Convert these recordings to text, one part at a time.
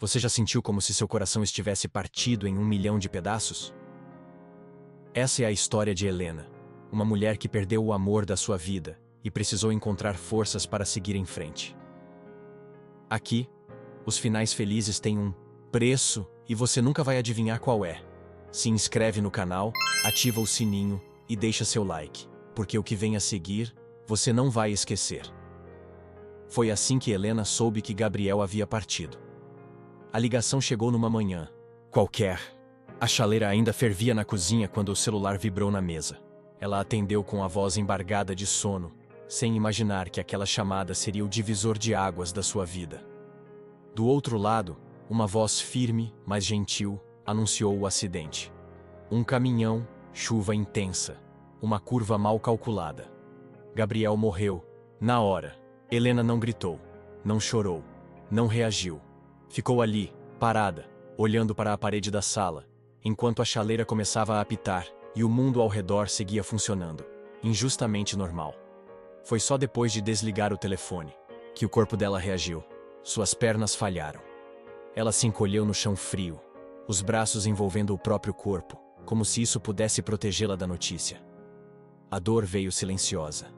Você já sentiu como se seu coração estivesse partido em 1 milhão de pedaços? Essa é a história de Helena, uma mulher que perdeu o amor da sua vida e precisou encontrar forças para seguir em frente. Aqui, os finais felizes têm um preço e você nunca vai adivinhar qual é. Se inscreve no canal, ativa o sininho e deixa seu like, porque o que vem a seguir, você não vai esquecer. Foi assim que Helena soube que Gabriel havia partido. A ligação chegou numa manhã qualquer. A chaleira ainda fervia na cozinha quando o celular vibrou na mesa. Ela atendeu com a voz embargada de sono, sem imaginar que aquela chamada seria o divisor de águas da sua vida. Do outro lado, uma voz firme, mas gentil, anunciou o acidente. Um caminhão, chuva intensa, uma curva mal calculada. Gabriel morreu, na hora. Helena não gritou, não chorou, não reagiu. Ficou ali, parada, olhando para a parede da sala, enquanto a chaleira começava a apitar e o mundo ao redor seguia funcionando, injustamente normal. Foi só depois de desligar o telefone que o corpo dela reagiu. Suas pernas falharam. Ela se encolheu no chão frio, os braços envolvendo o próprio corpo, como se isso pudesse protegê-la da notícia. A dor veio silenciosa.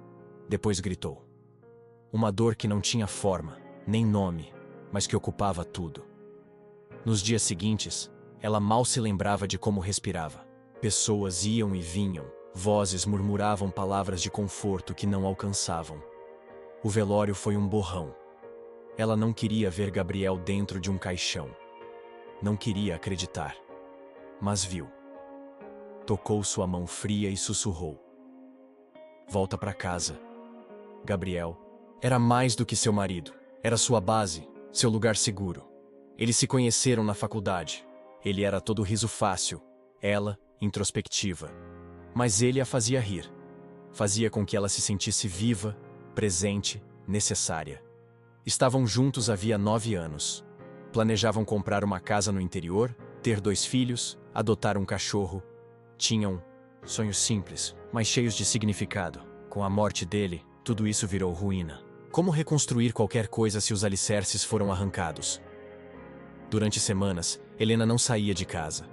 Depois gritou. Uma dor que não tinha forma, nem nome, mas que ocupava tudo. Nos dias seguintes, ela mal se lembrava de como respirava. Pessoas iam e vinham, vozes murmuravam palavras de conforto que não alcançavam. O velório foi um borrão. Ela não queria ver Gabriel dentro de um caixão. Não queria acreditar. Mas viu. Tocou sua mão fria e sussurrou. Volta para casa. Gabriel era mais do que seu marido. Era sua base, seu lugar seguro. Eles se conheceram na faculdade. Ele era todo riso fácil, ela, introspectiva. Mas ele a fazia rir. Fazia com que ela se sentisse viva, presente, necessária. Estavam juntos havia 9 anos. Planejavam comprar uma casa no interior, ter 2 filhos, adotar um cachorro. Tinham sonhos simples, mas cheios de significado. Com a morte dele, tudo isso virou ruína. Como reconstruir qualquer coisa se os alicerces foram arrancados? Durante semanas, Helena não saía de casa.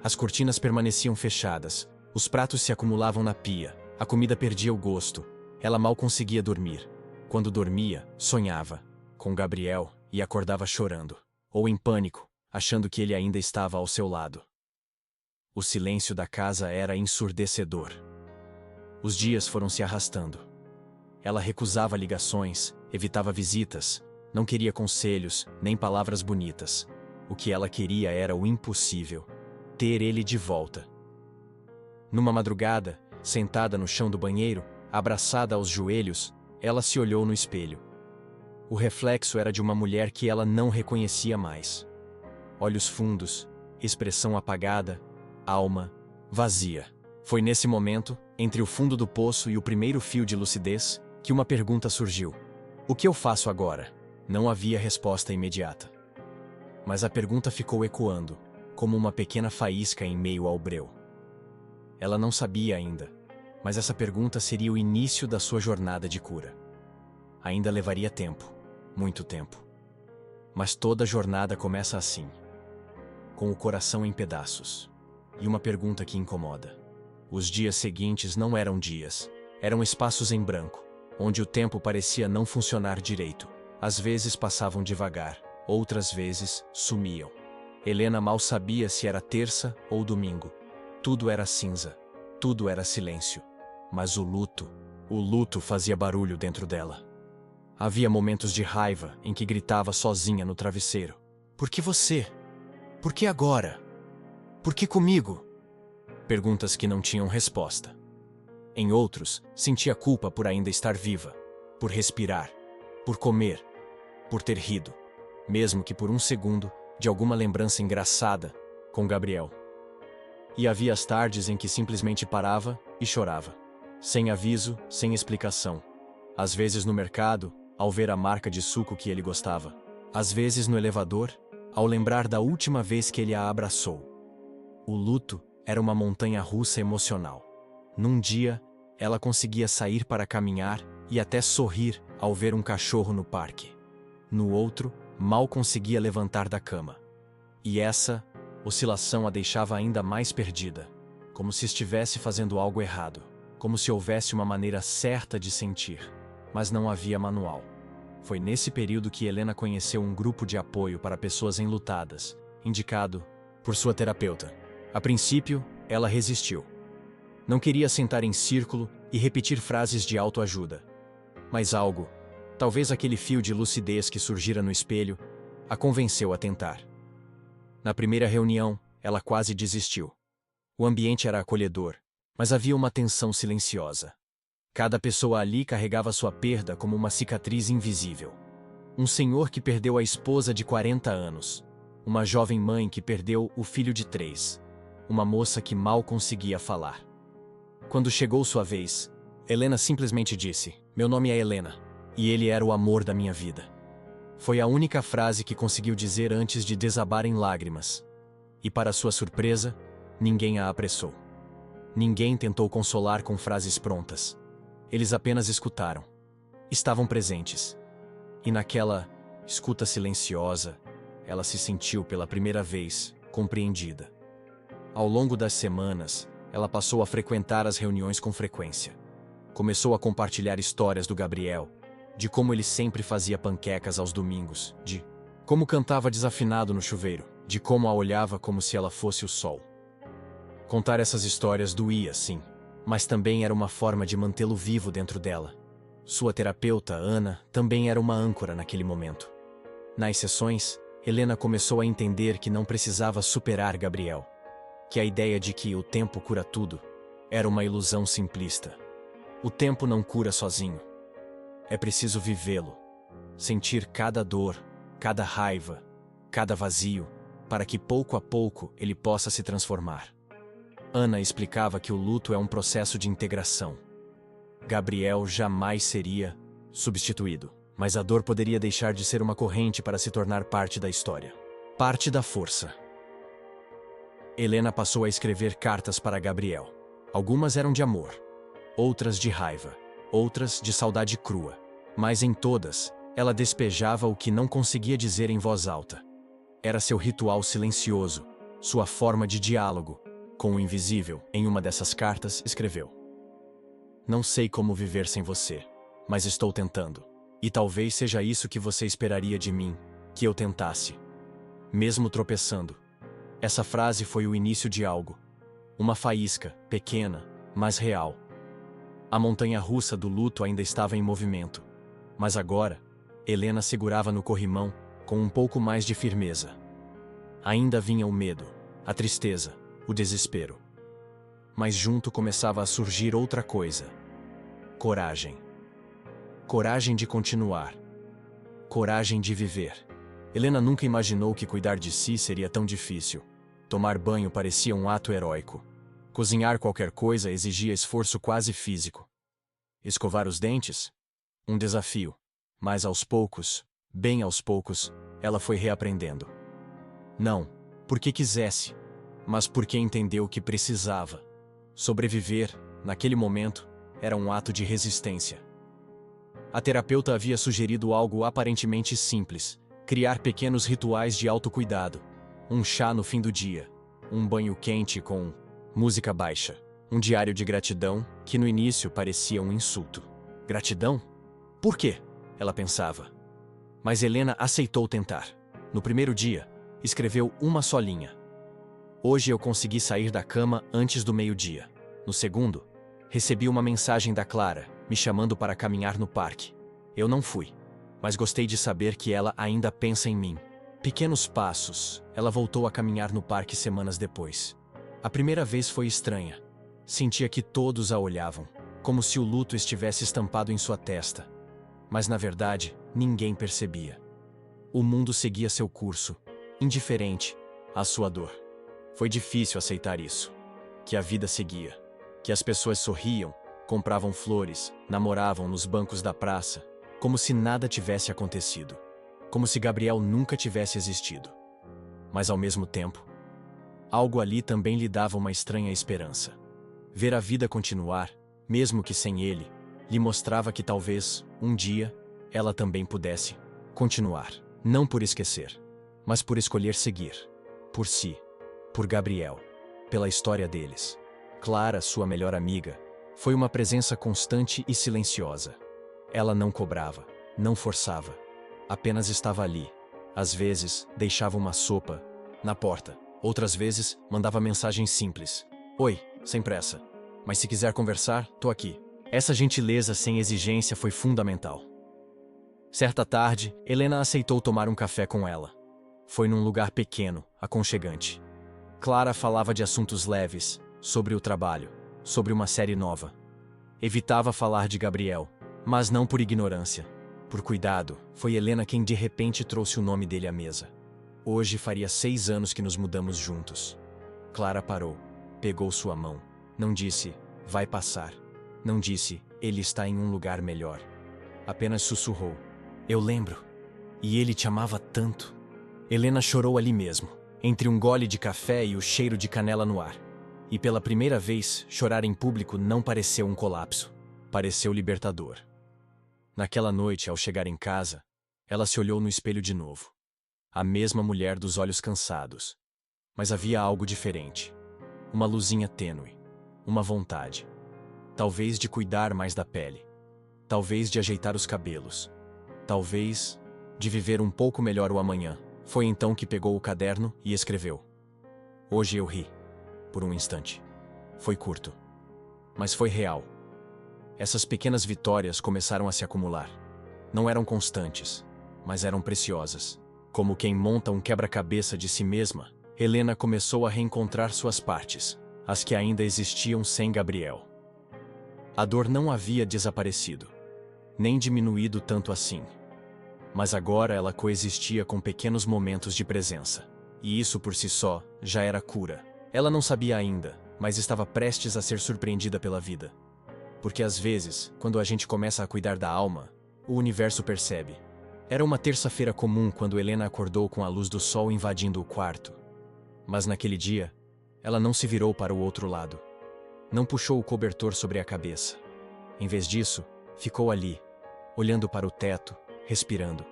As cortinas permaneciam fechadas, os pratos se acumulavam na pia, a comida perdia o gosto. Ela mal conseguia dormir. Quando dormia, sonhava com Gabriel e acordava chorando, ou em pânico, achando que ele ainda estava ao seu lado. O silêncio da casa era ensurdecedor. Os dias foram se arrastando. Ela recusava ligações, evitava visitas, não queria conselhos, nem palavras bonitas. O que ela queria era o impossível: ter ele de volta. Numa madrugada, sentada no chão do banheiro, abraçada aos joelhos, ela se olhou no espelho. O reflexo era de uma mulher que ela não reconhecia mais. Olhos fundos, expressão apagada, alma vazia. Foi nesse momento, entre o fundo do poço e o primeiro fio de lucidez, que uma pergunta surgiu. O que eu faço agora? Não havia resposta imediata. Mas a pergunta ficou ecoando, como uma pequena faísca em meio ao breu. Ela não sabia ainda, mas essa pergunta seria o início da sua jornada de cura. Ainda levaria tempo, muito tempo. Mas toda jornada começa assim, com o coração em pedaços, e uma pergunta que incomoda. Os dias seguintes não eram dias, eram espaços em branco, onde o tempo parecia não funcionar direito. Às vezes passavam devagar, outras vezes sumiam. Helena mal sabia se era terça ou domingo. Tudo era cinza, tudo era silêncio. Mas o luto fazia barulho dentro dela. Havia momentos de raiva em que gritava sozinha no travesseiro. Por que você? Por que agora? Por que comigo? Perguntas que não tinham resposta. Em outros, sentia culpa por ainda estar viva, por respirar, por comer, por ter rido, mesmo que por um segundo, de alguma lembrança engraçada com Gabriel. E havia as tardes em que simplesmente parava e chorava, sem aviso, sem explicação. Às vezes no mercado, ao ver a marca de suco que ele gostava. Às vezes no elevador, ao lembrar da última vez que ele a abraçou. O luto era uma montanha-russa emocional. Num dia, ela conseguia sair para caminhar e até sorrir ao ver um cachorro no parque. No outro, mal conseguia levantar da cama. E essa oscilação a deixava ainda mais perdida, como se estivesse fazendo algo errado, como se houvesse uma maneira certa de sentir, mas não havia manual. Foi nesse período que Helena conheceu um grupo de apoio para pessoas enlutadas, indicado por sua terapeuta. A princípio, ela resistiu. Não queria sentar em círculo e repetir frases de autoajuda. Mas algo, talvez aquele fio de lucidez que surgira no espelho, a convenceu a tentar. Na primeira reunião, ela quase desistiu. O ambiente era acolhedor, mas havia uma tensão silenciosa. Cada pessoa ali carregava sua perda como uma cicatriz invisível. Um senhor que perdeu a esposa de 40 anos. Uma jovem mãe que perdeu o filho de 3. Uma moça que mal conseguia falar. Quando chegou sua vez, Helena simplesmente disse: "Meu nome é Helena, e ele era o amor da minha vida." Foi a única frase que conseguiu dizer antes de desabar em lágrimas. E para sua surpresa, ninguém a apressou. Ninguém tentou consolar com frases prontas. Eles apenas escutaram. Estavam presentes. E naquela escuta silenciosa, ela se sentiu pela primeira vez compreendida. Ao longo das semanas, ela passou a frequentar as reuniões com frequência. Começou a compartilhar histórias do Gabriel, de como ele sempre fazia panquecas aos domingos, de como cantava desafinado no chuveiro, de como a olhava como se ela fosse o sol. Contar essas histórias doía, sim, mas também era uma forma de mantê-lo vivo dentro dela. Sua terapeuta, Ana, também era uma âncora naquele momento. Nas sessões, Helena começou a entender que não precisava superar Gabriel, que a ideia de que o tempo cura tudo era uma ilusão simplista. O tempo não cura sozinho. É preciso vivê-lo, sentir cada dor, cada raiva, cada vazio, para que pouco a pouco ele possa se transformar. Ana explicava que o luto é um processo de integração. Gabriel jamais seria substituído, mas a dor poderia deixar de ser uma corrente para se tornar parte da história. Parte da força. Helena passou a escrever cartas para Gabriel. Algumas eram de amor, outras de raiva, outras de saudade crua. Mas em todas, ela despejava o que não conseguia dizer em voz alta. Era seu ritual silencioso, sua forma de diálogo com o invisível. Em uma dessas cartas, escreveu: "Não sei como viver sem você, mas estou tentando. E talvez seja isso que você esperaria de mim, que eu tentasse. Mesmo tropeçando." Essa frase foi o início de algo. Uma faísca, pequena, mas real. A montanha-russa do luto ainda estava em movimento. Mas agora, Helena segurava no corrimão com um pouco mais de firmeza. Ainda vinha o medo, a tristeza, o desespero. Mas junto começava a surgir outra coisa. Coragem. Coragem de continuar. Coragem de viver. Helena nunca imaginou que cuidar de si seria tão difícil. Tomar banho parecia um ato heróico. Cozinhar qualquer coisa exigia esforço quase físico. Escovar os dentes? Um desafio. Mas aos poucos, bem aos poucos, ela foi reaprendendo. Não porque quisesse, mas porque entendeu que precisava. Sobreviver, naquele momento, era um ato de resistência. A terapeuta havia sugerido algo aparentemente simples: criar pequenos rituais de autocuidado. Um chá no fim do dia, um banho quente com música baixa, um diário de gratidão que no início parecia um insulto. Gratidão? Por quê? Ela pensava. Mas Helena aceitou tentar. No primeiro dia, escreveu uma só linha: "Hoje eu consegui sair da cama antes do meio-dia." No segundo, recebi uma mensagem da Clara, me chamando para caminhar no parque. Eu não fui, mas gostei de saber que ela ainda pensa em mim. Pequenos passos, ela voltou a caminhar no parque semanas depois. A primeira vez foi estranha. Sentia que todos a olhavam, como se o luto estivesse estampado em sua testa. Mas na verdade, ninguém percebia. O mundo seguia seu curso, indiferente à sua dor. Foi difícil aceitar isso. Que a vida seguia. Que as pessoas sorriam, compravam flores, namoravam nos bancos da praça, como se nada tivesse acontecido. Como se Gabriel nunca tivesse existido. Mas ao mesmo tempo, algo ali também lhe dava uma estranha esperança. Ver a vida continuar, mesmo que sem ele, lhe mostrava que talvez, um dia, ela também pudesse continuar. Não por esquecer, mas por escolher seguir. Por si, por Gabriel, pela história deles. Clara, sua melhor amiga, foi uma presença constante e silenciosa. Ela não cobrava, não forçava, apenas estava ali. Às vezes, deixava uma sopa na porta. Outras vezes, mandava mensagens simples. Oi, sem pressa. Mas se quiser conversar, tô aqui. Essa gentileza sem exigência foi fundamental. Certa tarde, Helena aceitou tomar um café com ela. Foi num lugar pequeno, aconchegante. Clara falava de assuntos leves, sobre o trabalho, sobre uma série nova. Evitava falar de Gabriel, mas não por ignorância. Por cuidado, foi Helena quem de repente trouxe o nome dele à mesa. Hoje faria 6 anos que nos mudamos juntos. Clara parou, pegou sua mão. Não disse, vai passar. Não disse, ele está em um lugar melhor. Apenas sussurrou, eu lembro. E ele te amava tanto. Helena chorou ali mesmo, entre um gole de café e o cheiro de canela no ar. E pela primeira vez, chorar em público não pareceu um colapso. Pareceu libertador. Naquela noite, ao chegar em casa, ela se olhou no espelho de novo. A mesma mulher dos olhos cansados. Mas havia algo diferente. Uma luzinha tênue. Uma vontade. Talvez de cuidar mais da pele. Talvez de ajeitar os cabelos. Talvez de viver um pouco melhor o amanhã. Foi então que pegou o caderno e escreveu. Hoje eu ri. Por um instante. Foi curto. Mas foi real. Essas pequenas vitórias começaram a se acumular. Não eram constantes, mas eram preciosas. Como quem monta um quebra-cabeça de si mesma, Helena começou a reencontrar suas partes, as que ainda existiam sem Gabriel. A dor não havia desaparecido, nem diminuído tanto assim. Mas agora ela coexistia com pequenos momentos de presença. E isso por si só já era cura. Ela não sabia ainda, mas estava prestes a ser surpreendida pela vida. Porque às vezes, quando a gente começa a cuidar da alma, o universo percebe. Era uma terça-feira comum quando Helena acordou com a luz do sol invadindo o quarto. Mas naquele dia, ela não se virou para o outro lado. Não puxou o cobertor sobre a cabeça. Em vez disso, ficou ali, olhando para o teto, respirando.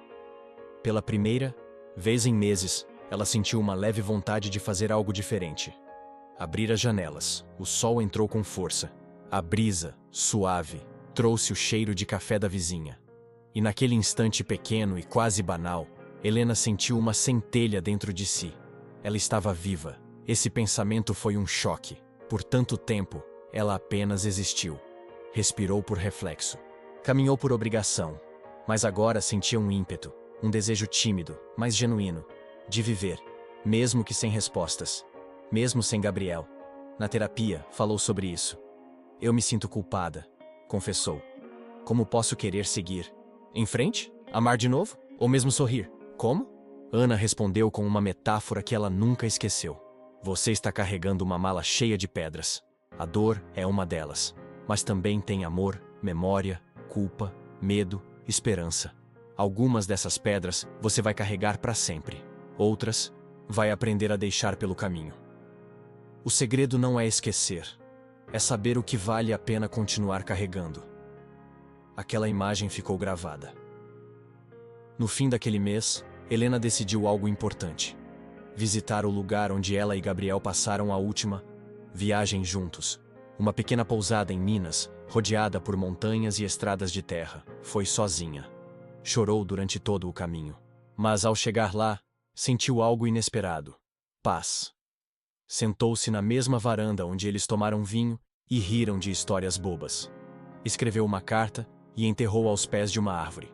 Pela primeira vez em meses, ela sentiu uma leve vontade de fazer algo diferente. Abrir as janelas, o sol entrou com força. A brisa, suave, trouxe o cheiro de café da vizinha. E naquele instante pequeno e quase banal, Helena sentiu uma centelha dentro de si. Ela estava viva. Esse pensamento foi um choque. Por tanto tempo, ela apenas existiu. Respirou por reflexo. Caminhou por obrigação. Mas agora sentia um ímpeto, um desejo tímido, mas genuíno, de viver, mesmo que sem respostas. Mesmo sem Gabriel. Na terapia, falou sobre isso. Eu me sinto culpada, confessou. Como posso querer seguir? Em frente? Amar de novo? Ou mesmo sorrir? Como? Ana respondeu com uma metáfora que ela nunca esqueceu. Você está carregando uma mala cheia de pedras. A dor é uma delas. Mas também tem amor, memória, culpa, medo, esperança. Algumas dessas pedras você vai carregar para sempre. Outras, vai aprender a deixar pelo caminho. O segredo não é esquecer. É saber o que vale a pena continuar carregando. Aquela imagem ficou gravada. No fim daquele mês, Helena decidiu algo importante. Visitar o lugar onde ela e Gabriel passaram a última viagem juntos. Uma pequena pousada em Minas, rodeada por montanhas e estradas de terra. Foi sozinha. Chorou durante todo o caminho. Mas ao chegar lá, sentiu algo inesperado. Paz. Sentou-se na mesma varanda onde eles tomaram vinho e riram de histórias bobas. Escreveu uma carta e enterrou aos pés de uma árvore.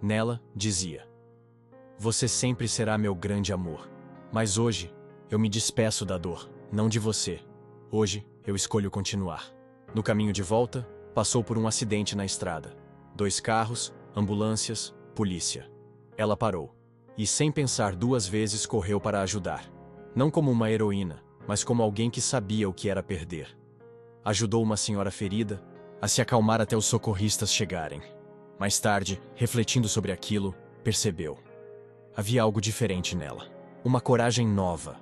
Nela, dizia: Você sempre será meu grande amor. Mas hoje, eu me despeço da dor, não de você. Hoje, eu escolho continuar. No caminho de volta, passou por um acidente na estrada. 2 carros, ambulâncias, polícia. Ela parou. E sem pensar 2 vezes correu para ajudar. Não como uma heroína, mas como alguém que sabia o que era perder. Ajudou uma senhora ferida a se acalmar até os socorristas chegarem. Mais tarde, refletindo sobre aquilo, percebeu. Havia algo diferente nela. Uma coragem nova.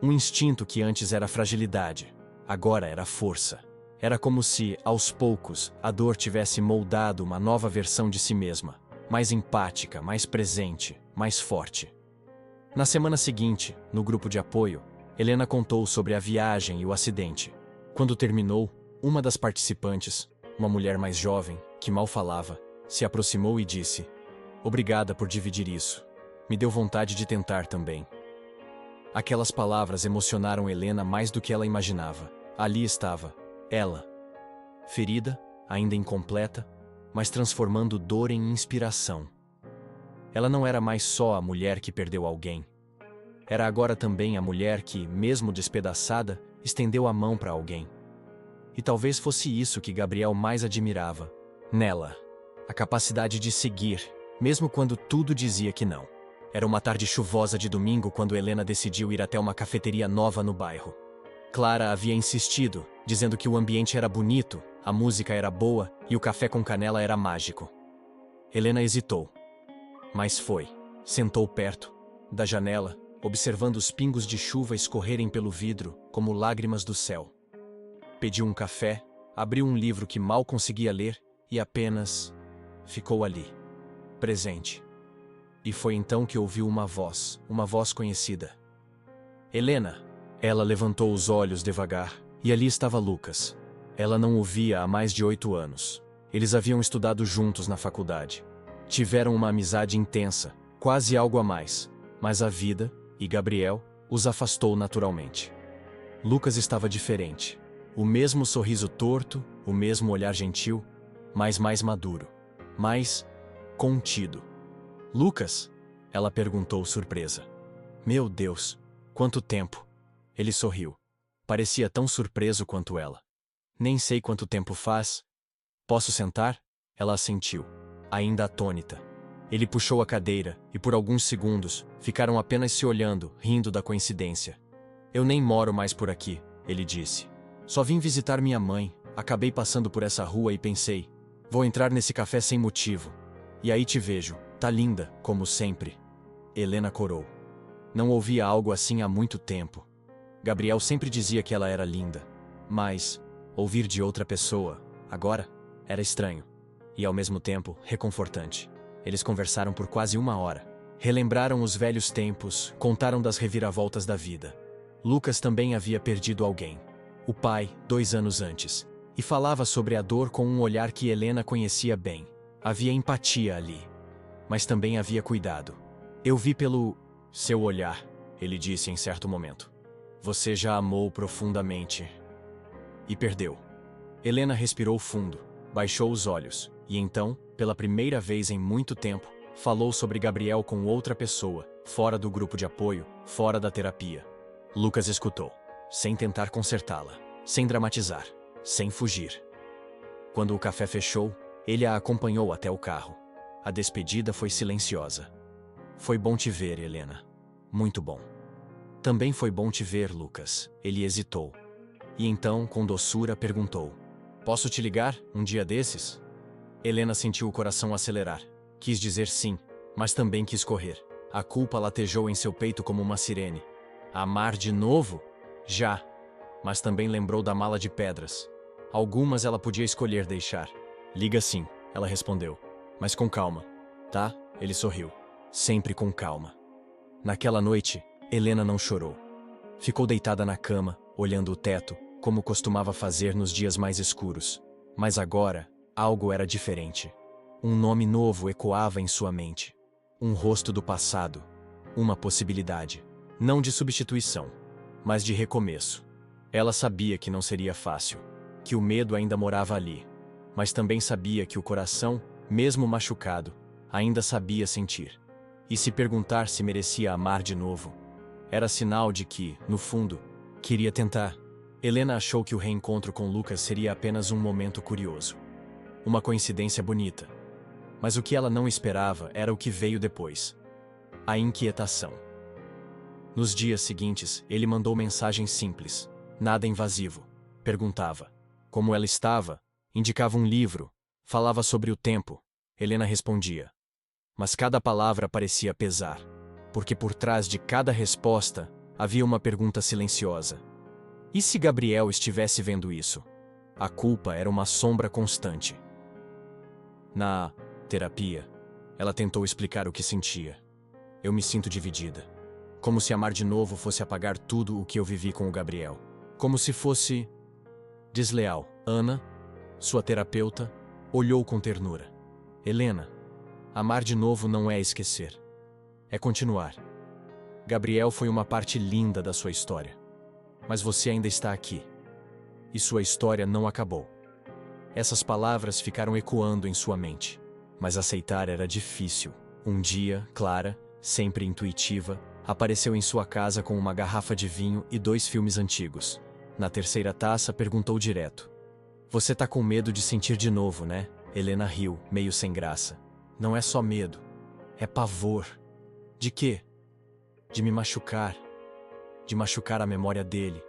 Um instinto que antes era fragilidade, agora era força. Era como se, aos poucos, a dor tivesse moldado uma nova versão de si mesma. mais empática, mais presente, mais forte. Na semana seguinte, no grupo de apoio, Helena contou sobre a viagem e o acidente. Quando terminou, uma das participantes, uma mulher mais jovem, que mal falava, se aproximou e disse: "Obrigada por dividir isso. Me deu vontade de tentar também." Aquelas palavras emocionaram Helena mais do que ela imaginava. Ali estava, ela, ferida, ainda incompleta, mas transformando dor em inspiração. Ela não era mais só a mulher que perdeu alguém. Era agora também a mulher que, mesmo despedaçada, estendeu a mão para alguém. E talvez fosse isso que Gabriel mais admirava nela: a capacidade de seguir, mesmo quando tudo dizia que não. Era uma tarde chuvosa de domingo quando Helena decidiu ir até uma cafeteria nova no bairro. Clara havia insistido, dizendo que o ambiente era bonito, a música era boa e o café com canela era mágico. Helena hesitou, mas foi. Sentou perto da janela, observando os pingos de chuva escorrerem pelo vidro como lágrimas do céu. Pediu um café, abriu um livro que mal conseguia ler e apenas ficou ali, presente. E foi então que ouviu uma voz conhecida. "Helena!" Ela levantou os olhos devagar, e ali estava Lucas. Ela não o via há mais de 8 anos. Eles haviam estudado juntos na faculdade. Tiveram uma amizade intensa, quase algo a mais, mas a vida, e Gabriel, os afastou naturalmente. Lucas estava diferente. O mesmo sorriso torto, o mesmo olhar gentil, mas mais maduro, mais contido. "Lucas?" ela perguntou surpresa. "Meu Deus, quanto tempo!" Ele sorriu. Parecia tão surpreso quanto ela. "Nem sei quanto tempo faz." "Posso sentar?" Ela assentiu, ainda atônita. Ele puxou a cadeira e por alguns segundos ficaram apenas se olhando, rindo da coincidência. "Eu nem moro mais por aqui," ele disse. "Só vim visitar minha mãe, acabei passando por essa rua e pensei, vou entrar nesse café sem motivo. E aí te vejo, tá linda, como sempre." Helena corou. Não ouvia algo assim há muito tempo. Gabriel sempre dizia que ela era linda, mas ouvir de outra pessoa, agora, era estranho. E ao mesmo tempo, reconfortante. Eles conversaram por quase 1 hora. Relembraram os velhos tempos, contaram das reviravoltas da vida. Lucas também havia perdido alguém. O pai, 2 anos antes. E falava sobre a dor com um olhar que Helena conhecia bem. Havia empatia ali. Mas também havia cuidado. "Eu vi pelo seu olhar", ele disse em certo momento. "Você já amou profundamente. E perdeu." Helena respirou fundo, baixou os olhos, e então, pela primeira vez em muito tempo, falou sobre Gabriel com outra pessoa, fora do grupo de apoio, fora da terapia. Lucas escutou, sem tentar consertá-la, sem dramatizar, sem fugir. Quando o café fechou, ele a acompanhou até o carro. A despedida foi silenciosa. "Foi bom te ver, Helena. Muito bom." "Também foi bom te ver, Lucas." Ele hesitou. E então, com doçura, perguntou: "Posso te ligar, um dia desses?" Helena sentiu o coração acelerar. Quis dizer sim, mas também quis correr. A culpa latejou em seu peito como uma sirene. Amar de novo? Já. Mas também lembrou da mala de pedras. Algumas ela podia escolher deixar. "Liga sim," ela respondeu. "Mas com calma, tá?" Ele sorriu. Sempre com calma. Naquela noite, Helena não chorou. Ficou deitada na cama, olhando o teto, como costumava fazer nos dias mais escuros. Mas agora, algo era diferente. Um nome novo ecoava em sua mente. Um rosto do passado. Uma possibilidade. Não de substituição, mas de recomeço. Ela sabia que não seria fácil, que o medo ainda morava ali, mas também sabia que o coração, mesmo machucado, ainda sabia sentir. E se perguntar se merecia amar de novo, era sinal de que, no fundo, queria tentar. Helena achou que o reencontro com Lucas seria apenas um momento curioso. Uma coincidência bonita. Mas o que ela não esperava era o que veio depois. A inquietação. Nos dias seguintes, ele mandou mensagens simples, nada invasivo. Perguntava como ela estava, indicava um livro, falava sobre o tempo. Helena respondia. Mas cada palavra parecia pesar, porque por trás de cada resposta havia uma pergunta silenciosa. E se Gabriel estivesse vendo isso? A culpa era uma sombra constante. Na terapia, Ela tentou explicar o que sentia. Eu me sinto dividida. Como se amar de novo fosse apagar tudo o que eu vivi com o Gabriel. Como se fosse desleal. Ana, sua terapeuta, olhou com ternura. Helena, amar de novo não é esquecer. É continuar. Gabriel foi uma parte linda da sua história. Mas você ainda está aqui. E sua história não acabou. Essas palavras ficaram ecoando em sua mente. Mas aceitar era difícil. Um dia, Clara, sempre intuitiva, apareceu em sua casa com uma garrafa de vinho e 2 filmes antigos. Na terceira taça, perguntou direto. Você tá com medo de sentir de novo, né? Helena riu, meio sem graça. Não é só medo. É pavor. De quê? De me machucar. De machucar a memória dele.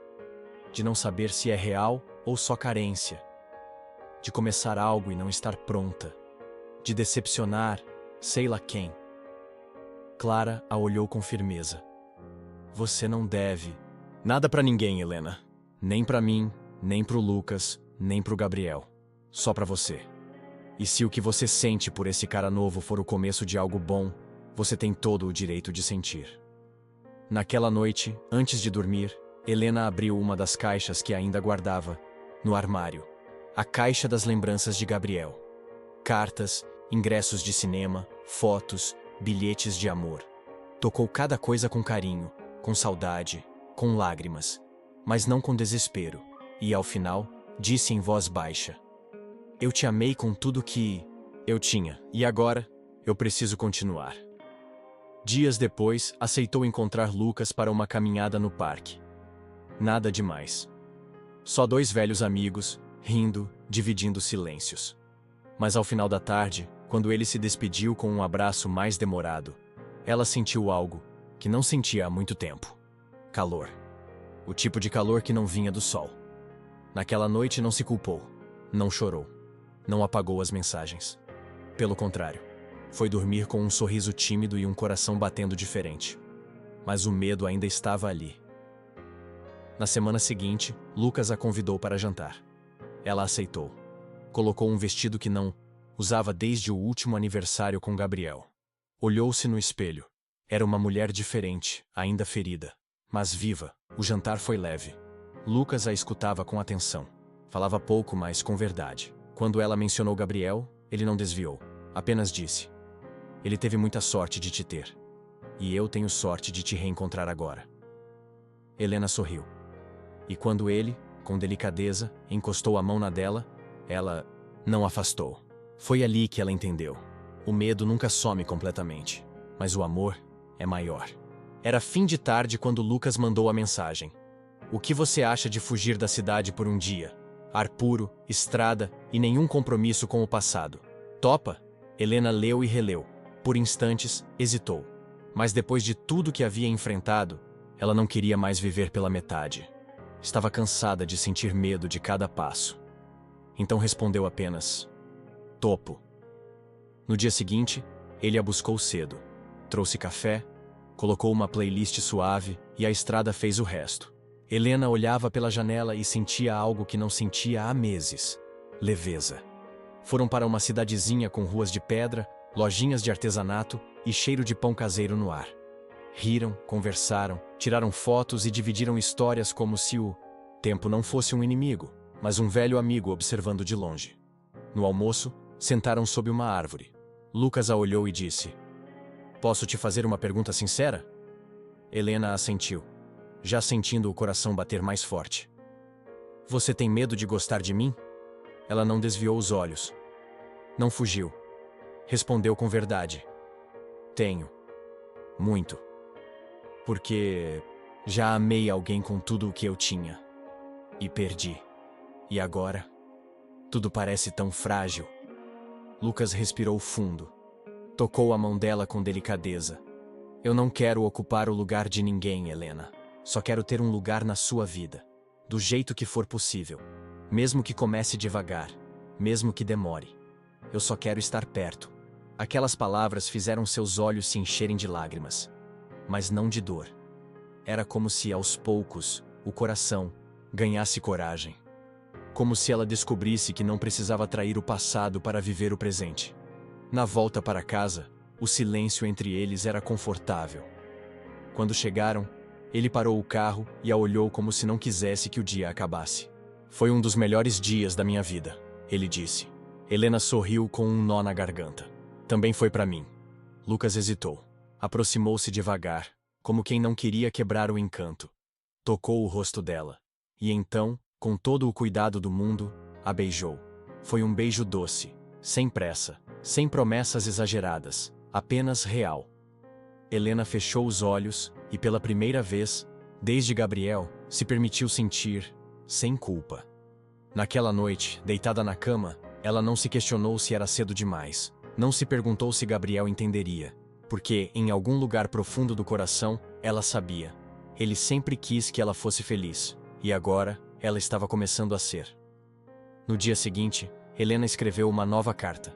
De não saber se é real ou só carência. De começar algo e não estar pronta. De decepcionar, sei lá quem. Clara a olhou com firmeza. Você não deve. Nada pra ninguém, Helena. Nem pra mim, nem pro Lucas, nem pro Gabriel. Só pra você. E se o que você sente por esse cara novo for o começo de algo bom, você tem todo o direito de sentir. Naquela noite, antes de dormir, Helena abriu uma das caixas que ainda guardava, no armário. A caixa das lembranças de Gabriel. Cartas, ingressos de cinema, fotos, bilhetes de amor. Tocou cada coisa com carinho, com saudade, com lágrimas, mas não com desespero. E ao final, disse em voz baixa: Eu te amei com tudo que eu tinha, e agora eu preciso continuar. Dias depois, aceitou encontrar Lucas para uma caminhada no parque. Nada demais. Só 2 velhos amigos, rindo, dividindo silêncios. Mas ao final da tarde, quando ele se despediu com um abraço mais demorado, ela sentiu algo que não sentia há muito tempo. Calor. O tipo de calor que não vinha do sol. Naquela noite não se culpou, não chorou, não apagou as mensagens. Pelo contrário, foi dormir com um sorriso tímido e um coração batendo diferente. Mas o medo ainda estava ali. Na semana seguinte, Lucas a convidou para jantar. Ela aceitou. Colocou um vestido que não usava desde o último aniversário com Gabriel. Olhou-se no espelho. Era uma mulher diferente, ainda ferida, mas viva. O jantar foi leve. Lucas a escutava com atenção. Falava pouco, mas com verdade. Quando ela mencionou Gabriel, ele não desviou. Apenas disse: Ele teve muita sorte de te ter. E eu tenho sorte de te reencontrar agora. Helena sorriu. E quando ele, com delicadeza, encostou a mão na dela, ela não afastou. Foi ali que ela entendeu. O medo nunca some completamente, mas o amor é maior. Era fim de tarde quando Lucas mandou a mensagem. O que você acha de fugir da cidade por um dia? Ar puro, estrada e nenhum compromisso com o passado. Topa? Helena leu e releu. Por instantes, hesitou. Mas depois de tudo que havia enfrentado, ela não queria mais viver pela metade. Estava cansada de sentir medo de cada passo. Então respondeu apenas: Topo. No dia seguinte, ele a buscou cedo. Trouxe café, colocou uma playlist suave e a estrada fez o resto. Helena olhava pela janela e sentia algo que não sentia há meses: leveza. Foram para uma cidadezinha com ruas de pedra, lojinhas de artesanato e cheiro de pão caseiro no ar. Riram, conversaram, tiraram fotos e dividiram histórias como se o tempo não fosse um inimigo, mas um velho amigo observando de longe. No almoço, sentaram sob uma árvore. Lucas a olhou e disse: Posso te fazer uma pergunta sincera? Helena assentiu, já sentindo o coração bater mais forte. Você tem medo de gostar de mim? Ela não desviou os olhos. Não fugiu. Respondeu com verdade: Tenho. Muito. Porque já amei alguém com tudo o que eu tinha. E perdi. E agora? Tudo parece tão frágil. Lucas respirou fundo. Tocou a mão dela com delicadeza. Eu não quero ocupar o lugar de ninguém, Helena. Só quero ter um lugar na sua vida. Do jeito que for possível. Mesmo que comece devagar. Mesmo que demore. Eu só quero estar perto. Aquelas palavras fizeram seus olhos se encherem de lágrimas. Mas não de dor. Era como se, aos poucos, o coração ganhasse coragem. Como se ela descobrisse que não precisava trair o passado para viver o presente. Na volta para casa, O silêncio entre eles era confortável. Quando chegaram, ele parou o carro e a olhou como se não quisesse que o dia acabasse. Foi um dos melhores dias da minha vida, ele disse. Helena sorriu com um nó na garganta. Também foi para mim. Lucas hesitou. Aproximou-se devagar, como quem não queria quebrar o encanto. Tocou o rosto dela. E então, com todo o cuidado do mundo, a beijou. Foi um beijo doce, sem pressa, sem promessas exageradas, apenas real. Helena fechou os olhos e, pela primeira vez, desde Gabriel, se permitiu sentir, sem culpa. Naquela noite, deitada na cama, ela não se questionou se era cedo demais. Não se perguntou se Gabriel entenderia. Porque, em algum lugar profundo do coração, ela sabia. Ele sempre quis que ela fosse feliz. E agora, ela estava começando a ser. No dia seguinte, Helena escreveu uma nova carta.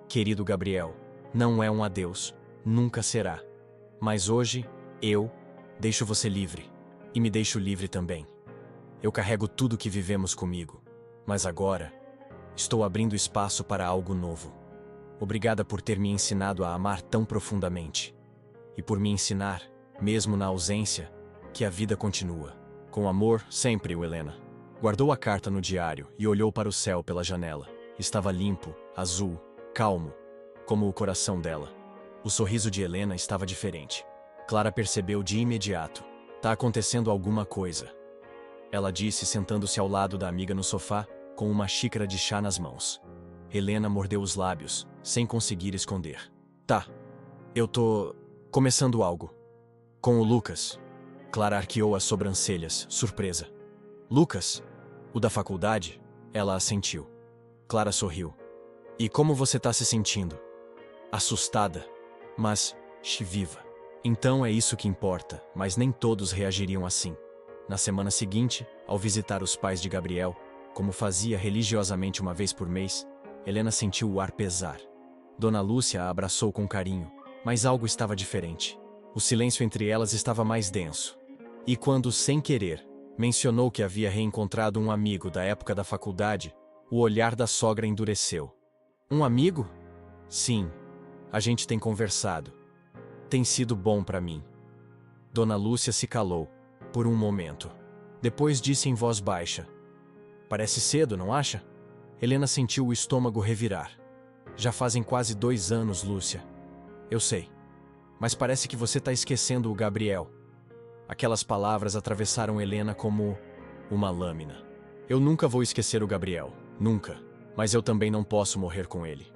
Querido Gabriel, não é um adeus. Nunca será. Mas hoje, eu deixo você livre. E me deixo livre também. Eu carrego tudo que vivemos comigo. Mas agora, estou abrindo espaço para algo novo. Obrigada por ter me ensinado a amar tão profundamente. E por me ensinar, mesmo na ausência, que a vida continua. Com amor, sempre, Helena. Guardou a carta no diário e olhou para o céu pela janela. Estava limpo, azul, calmo, como o coração dela. O sorriso de Helena estava diferente. Clara percebeu de imediato. Tá acontecendo alguma coisa. Ela disse, sentando-se ao lado da amiga no sofá, com uma xícara de chá nas mãos. Helena mordeu os lábios, sem conseguir esconder. Tá, eu tô começando algo. Com o Lucas. Clara arqueou as sobrancelhas, surpresa. Lucas? O da faculdade? Ela assentiu. Clara sorriu. E como você tá se sentindo? Assustada, mas viva. Então é isso que importa, mas nem todos reagiriam assim. Na semana seguinte, ao visitar os pais de Gabriel, como fazia religiosamente uma vez por mês, Helena sentiu o ar pesar. Dona Lúcia a abraçou com carinho, mas algo estava diferente. O silêncio entre elas estava mais denso. E quando, sem querer, mencionou que havia reencontrado um amigo da época da faculdade, o olhar da sogra endureceu. Um amigo? Sim, a gente tem conversado. Tem sido bom para mim. Dona Lúcia se calou, por um momento. Depois disse em voz baixa. Parece cedo, não acha? Helena sentiu o estômago revirar. Já fazem quase 2 anos, Lúcia. Eu sei. Mas parece que você tá esquecendo o Gabriel. Aquelas palavras atravessaram Helena como uma lâmina. Eu nunca vou esquecer o Gabriel. Nunca. Mas eu também não posso morrer com ele.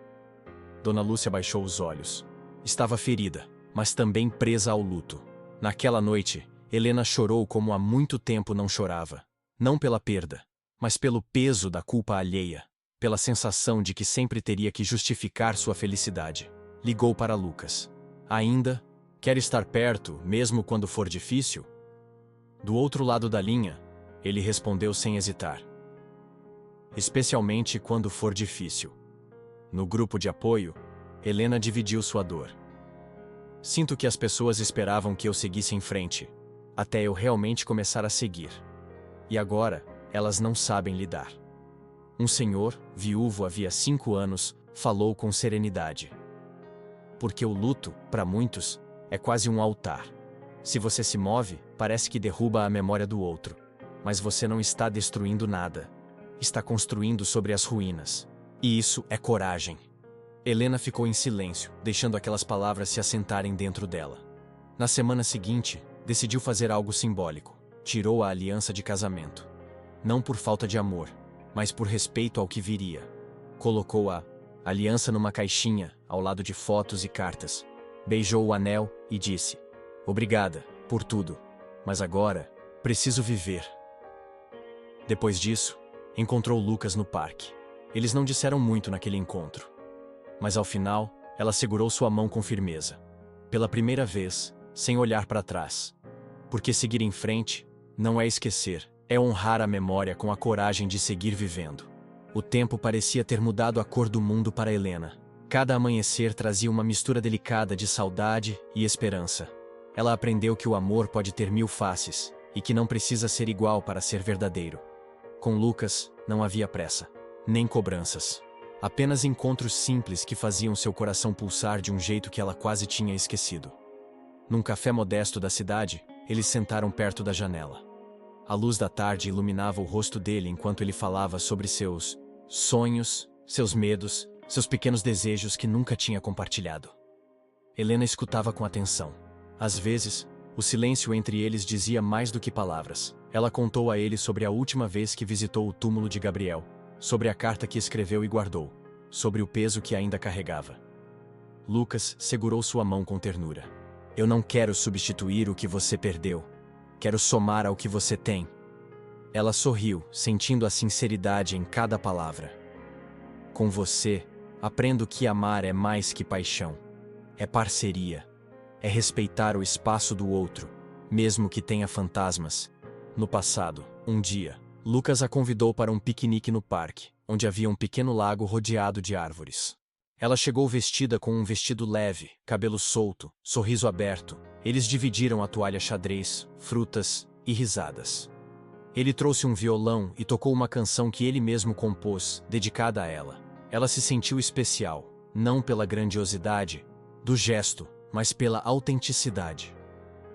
Dona Lúcia baixou os olhos. Estava ferida, mas também presa ao luto. Naquela noite, Helena chorou como há muito tempo não chorava. Não pela perda, mas pelo peso da culpa alheia. Pela sensação de que sempre teria que justificar sua felicidade. Ligou para Lucas. Ainda? Quer estar perto, mesmo quando for difícil? Do outro lado da linha, ele respondeu sem hesitar. Especialmente quando for difícil. No grupo de apoio, Helena dividiu sua dor. Sinto que as pessoas esperavam que eu seguisse em frente, até eu realmente começar a seguir. E agora, elas não sabem lidar. Um senhor, viúvo havia 5 anos, falou com serenidade. Porque o luto, para muitos, é quase um altar. Se você se move, parece que derruba a memória do outro. Mas você não está destruindo nada. Está construindo sobre as ruínas. E isso é coragem. Helena ficou em silêncio, deixando aquelas palavras se assentarem dentro dela. Na semana seguinte, decidiu fazer algo simbólico. Tirou a aliança de casamento. Não por falta de amor, mas por respeito ao que viria. Colocou a aliança numa caixinha, ao lado de fotos e cartas. Beijou o anel e disse: Obrigada, por tudo. Mas agora, preciso viver. Depois disso, encontrou Lucas no parque. Eles não disseram muito naquele encontro. Mas ao final, ela segurou sua mão com firmeza. Pela primeira vez, sem olhar para trás. Porque seguir em frente não é esquecer, é honrar a memória com a coragem de seguir vivendo. O tempo parecia ter mudado a cor do mundo para Helena. Cada amanhecer trazia uma mistura delicada de saudade e esperança. Ela aprendeu que o amor pode ter 1000 faces, e que não precisa ser igual para ser verdadeiro. Com Lucas, não havia pressa, nem cobranças. Apenas encontros simples que faziam seu coração pulsar de um jeito que ela quase tinha esquecido. Num café modesto da cidade, eles sentaram perto da janela. A luz da tarde iluminava o rosto dele enquanto ele falava sobre seus sonhos, seus medos, seus pequenos desejos que nunca tinha compartilhado. Helena escutava com atenção. Às vezes, o silêncio entre eles dizia mais do que palavras. Ela contou a ele sobre a última vez que visitou o túmulo de Gabriel, sobre a carta que escreveu e guardou, sobre o peso que ainda carregava. Lucas segurou sua mão com ternura. Eu não quero substituir o que você perdeu. Quero somar ao que você tem. Ela sorriu, sentindo a sinceridade em cada palavra. Com você, aprendo que amar é mais que paixão. É parceria. É respeitar o espaço do outro, mesmo que tenha fantasmas. No passado, um dia, Lucas a convidou para um piquenique no parque, onde havia um pequeno lago rodeado de árvores. Ela chegou vestida com um vestido leve, cabelo solto, sorriso aberto. Eles dividiram a toalha xadrez, frutas e risadas. Ele trouxe um violão e tocou uma canção que ele mesmo compôs, dedicada a ela. Ela se sentiu especial, não pela grandiosidade do gesto, mas pela autenticidade.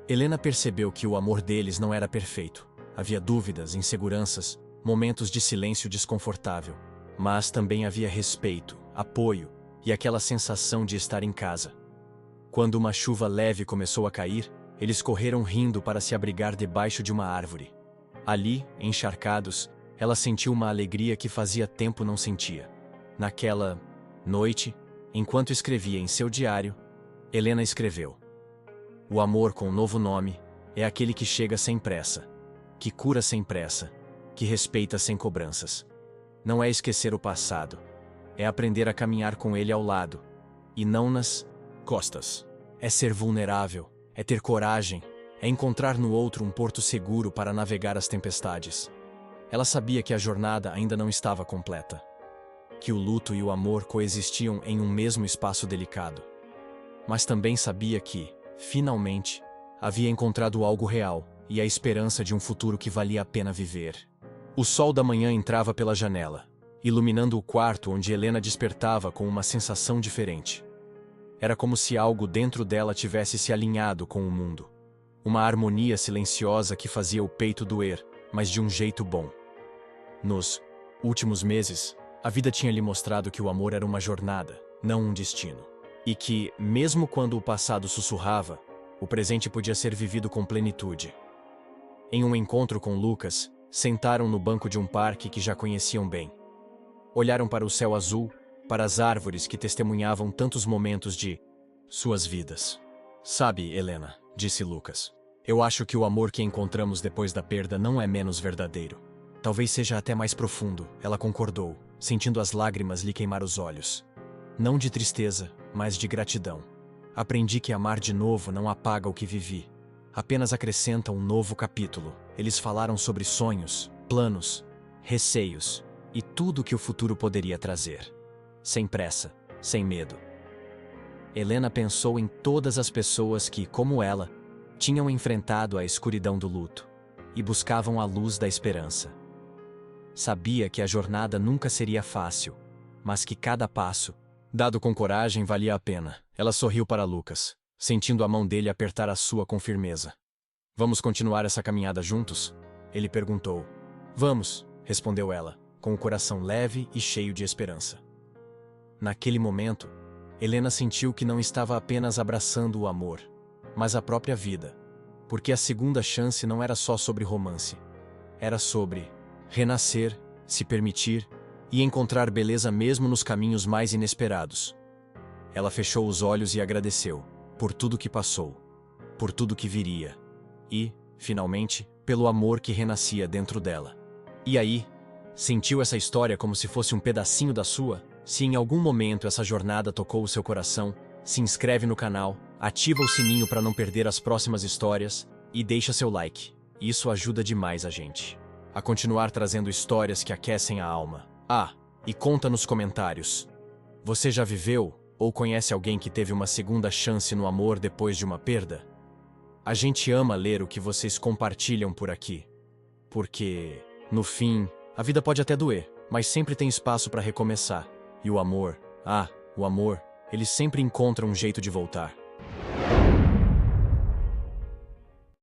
Helena percebeu que o amor deles não era perfeito. Havia dúvidas, inseguranças, momentos de silêncio desconfortável. Mas também havia respeito, apoio e aquela sensação de estar em casa. Quando uma chuva leve começou a cair, eles correram rindo para se abrigar debaixo de uma árvore. Ali, encharcados, ela sentiu uma alegria que fazia tempo não sentia. Naquela noite, enquanto escrevia em seu diário, Helena escreveu: o amor com um novo nome é aquele que chega sem pressa, que cura sem pressa, que respeita sem cobranças. Não é esquecer o passado, é aprender a caminhar com ele ao lado, e não nas costas. É ser vulnerável, é ter coragem, é encontrar no outro um porto seguro para navegar as tempestades. Ela sabia que a jornada ainda não estava completa, que o luto e o amor coexistiam em um mesmo espaço delicado. Mas também sabia que, finalmente, havia encontrado algo real e a esperança de um futuro que valia a pena viver. O sol da manhã entrava pela janela, iluminando o quarto onde Helena despertava com uma sensação diferente. Era como se algo dentro dela tivesse se alinhado com o mundo. Uma harmonia silenciosa que fazia o peito doer, mas de um jeito bom. Nos últimos meses, a vida tinha lhe mostrado que o amor era uma jornada, não um destino. E que, mesmo quando o passado sussurrava, o presente podia ser vivido com plenitude. Em um encontro com Lucas, sentaram no banco de um parque que já conheciam bem. Olharam para o céu azul, para as árvores que testemunhavam tantos momentos de suas vidas. Sabe, Helena, disse Lucas, eu acho que o amor que encontramos depois da perda não é menos verdadeiro. Talvez seja até mais profundo, ela concordou, sentindo as lágrimas lhe queimar os olhos. Não de tristeza, mas de gratidão. Aprendi que amar de novo não apaga o que vivi. Apenas acrescenta um novo capítulo. Eles falaram sobre sonhos, planos, receios e tudo o que o futuro poderia trazer. Sem pressa, sem medo. Helena pensou em todas as pessoas que, como ela, tinham enfrentado a escuridão do luto e buscavam a luz da esperança. Sabia que a jornada nunca seria fácil, mas que cada passo, dado com coragem, valia a pena. Ela sorriu para Lucas, sentindo a mão dele apertar a sua com firmeza. Vamos continuar essa caminhada juntos? Ele perguntou. Vamos, respondeu ela, com o coração leve e cheio de esperança. Naquele momento, Helena sentiu que não estava apenas abraçando o amor, mas a própria vida, porque a segunda chance não era só sobre romance. Era sobre renascer, se permitir e encontrar beleza mesmo nos caminhos mais inesperados. Ela fechou os olhos e agradeceu, por tudo que passou, por tudo que viria, e, finalmente, pelo amor que renascia dentro dela. E aí, sentiu essa história como se fosse um pedacinho da sua? Se em algum momento essa jornada tocou o seu coração, se inscreve no canal, ativa o sininho para não perder as próximas histórias e deixa seu like. Isso ajuda demais a gente a continuar trazendo histórias que aquecem a alma. Ah, e conta nos comentários. Você já viveu ou conhece alguém que teve uma segunda chance no amor depois de uma perda? A gente ama ler o que vocês compartilham por aqui. Porque, no fim, a vida pode até doer, mas sempre tem espaço para recomeçar. E o amor, o amor, ele sempre encontra um jeito de voltar.